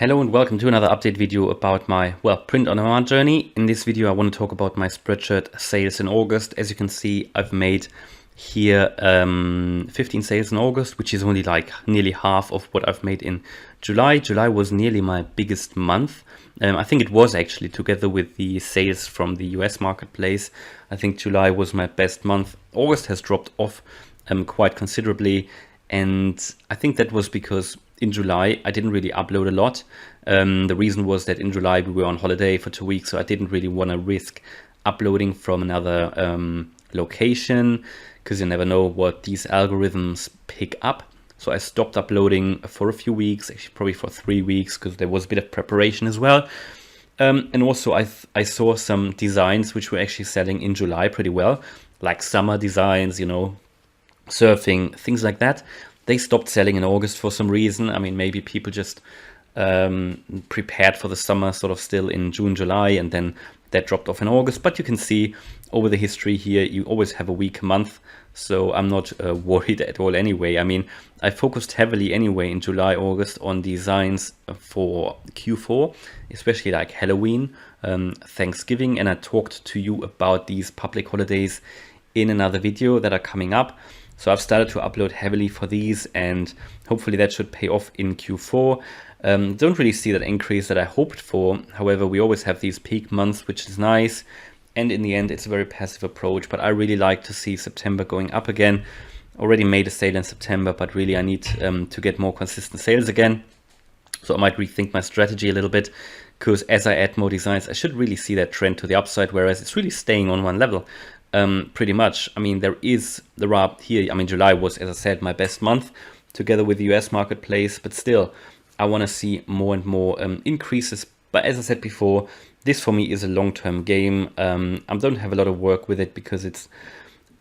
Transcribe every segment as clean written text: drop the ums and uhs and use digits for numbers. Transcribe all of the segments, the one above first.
Hello and welcome to another update video about my, print on demand journey. In this video, I want to talk about my Spreadshirt sales in August. As you can see, I've made here 15 sales in August, which is only like nearly half of what I've made in July. July was nearly my biggest month. I think it was actually, together with the sales from the US marketplace. I think July was my best month. August has dropped off quite considerably. And I think that was because in July, I didn't really upload a lot. The reason was that in July, we were on holiday for 2 weeks, so I didn't really want to risk uploading from another location, because you never know what these algorithms pick up. So I stopped uploading for a few weeks, actually probably for 3 weeks, because there was a bit of preparation as well. And also I saw some designs which were actually selling in July pretty well, like summer designs, surfing, things like that. They stopped selling in August for some reason. I mean, maybe people just prepared for the summer sort of still in June, July, and then that dropped off in August. But you can see over the history here, you always have a weak month. So I'm not worried at all anyway. I mean, I focused heavily anyway in July, August on designs for Q4, especially like Halloween, Thanksgiving. And I talked to you about these public holidays in another video that are coming up. So I've started to upload heavily for these, and hopefully that should pay off in Q4. Don't really see that increase that I hoped for. However, we always have these peak months, which is nice. And in the end, it's a very passive approach, but I really like to see September going up again. Already made a sale in September, but really I need to get more consistent sales again. So I might rethink my strategy a little bit, because as I add more designs, I should really see that trend to the upside, whereas it's really staying on one level. Pretty much. I mean, there are here, I mean, July was, as I said, my best month together with the US marketplace, but still, I want to see more and more increases. But as I said before, this for me is a long-term game. I don't have a lot of work with it because it's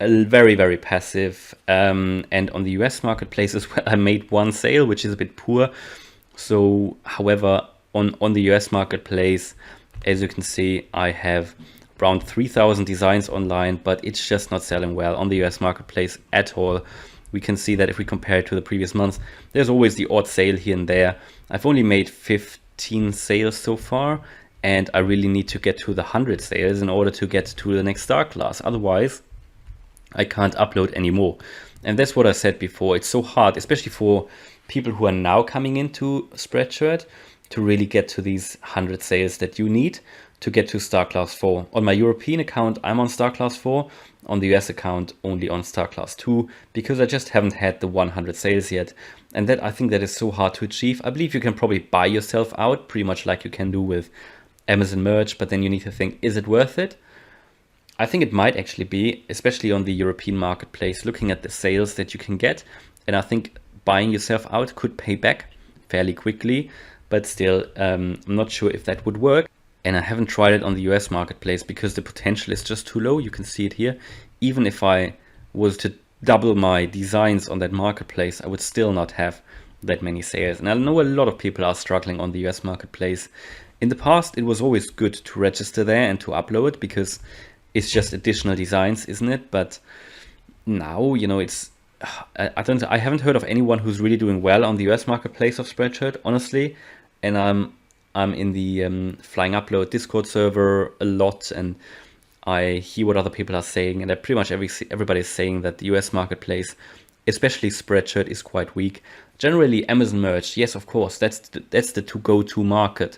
very, very passive. And on the US marketplace as well, I made one sale, which is a bit poor. So, however, on the US marketplace, as you can see, I have around 3,000 designs online, but it's just not selling well on the US marketplace at all. We can see that if we compare it to the previous months, there's always the odd sale here and there. I've only made 15 sales so far, and I really need to get to the 100 sales in order to get to the next star class. Otherwise, I can't upload anymore. And that's what I said before. It's so hard, especially for people who are now coming into Spreadshirt, to really get to these 100 sales that you need to get to Star Class 4. On my European account, I'm on Star Class 4. On the US account, only on Star Class 2, because I just haven't had the 100 sales yet. And that, I think that is so hard to achieve. I believe you can probably buy yourself out, pretty much like you can do with Amazon merch, but then you need to think, is it worth it? I think it might actually be, especially on the European marketplace, looking at the sales that you can get. And I think buying yourself out could pay back fairly quickly, but still, I'm not sure if that would work. And I haven't tried it on the US marketplace because the potential is just too low. You can see it here. Even if I was to double my designs on that marketplace, I would still not have that many sales. And I know a lot of people are struggling on the US marketplace. In the past, it was always good to register there and to upload because it's just additional designs, isn't it? But now, it's, I haven't heard of anyone who's really doing well on the US marketplace of Spreadshirt, honestly. And I'm in the Flying Upload Discord server a lot, and I hear what other people are saying, and pretty much everybody is saying that the US marketplace, especially Spreadshirt, is quite weak. Generally, Amazon merch, yes, of course, that's the to-go-to market,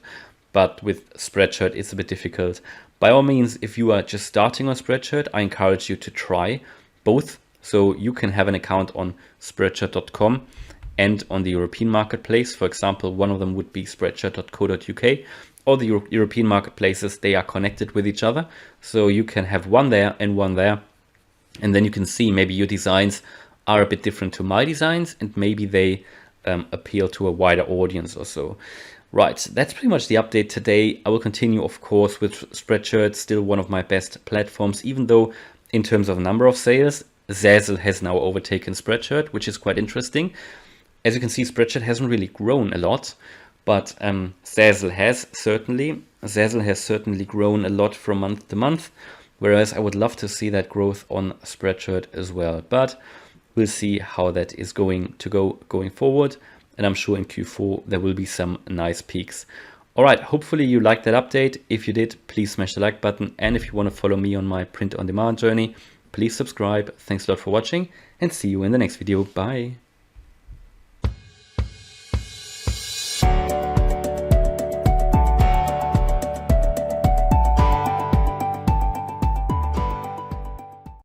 but with Spreadshirt, it's a bit difficult. By all means, if you are just starting on Spreadshirt, I encourage you to try both. So you can have an account on Spreadshirt.com and on the European marketplace. For example, one of them would be spreadshirt.co.uk. All the European marketplaces, they are connected with each other. So you can have one there and one there. And then you can see maybe your designs are a bit different to my designs, and maybe they appeal to a wider audience or so. Right, that's pretty much the update today. I will continue, of course, with Spreadshirt, still one of my best platforms, even though in terms of number of sales, Zazzle has now overtaken Spreadshirt, which is quite interesting. As you can see, Spreadshirt hasn't really grown a lot, but Zazzle has certainly. Zazzle has certainly grown a lot from month to month, whereas I would love to see that growth on Spreadshirt as well. But we'll see how that is going forward. and I'm sure in Q4 there will be some nice peaks. All right, hopefully you liked that update. If you did, please smash the like button. And if you want to follow me on my print on demand journey, please subscribe. Thanks a lot for watching and see you in the next video. Bye.